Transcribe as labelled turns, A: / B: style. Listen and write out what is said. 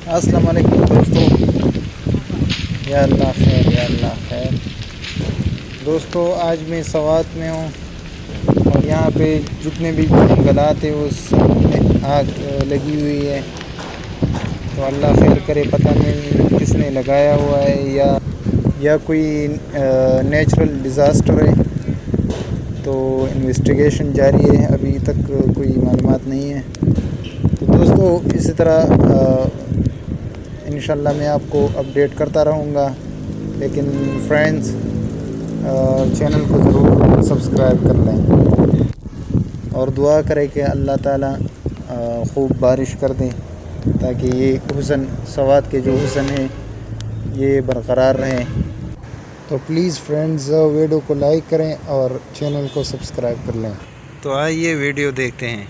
A: अस्सलाम वालेकुम दोस्तों। या अल्लाह खैर, या अल्लाह खैर। दोस्तों आज मैं सवात में हूँ और यहाँ पे जितने भी जंगलात है उस में आग लगी हुई है। तो अल्लाह खैर करे, पता नहीं किसने लगाया हुआ है या कोई नेचुरल डिज़ास्टर है। तो इन्वेस्टिगेशन जारी है, अभी तक कोई मालूमात नहीं है। तो दोस्तों इसी तरह इंशाल्लाह मैं आपको अपडेट करता रहूँगा। लेकिन फ्रेंड्स चैनल को ज़रूर सब्सक्राइब कर लें और दुआ करें कि अल्लाह ताला खूब बारिश कर दें ताकि ये हुस्न सवात के जो हुस्न है ये बरक़रार रहें। तो प्लीज़ फ्रेंड्स वीडियो को लाइक करें और चैनल को सब्सक्राइब कर लें। तो आइए वीडियो देखते हैं।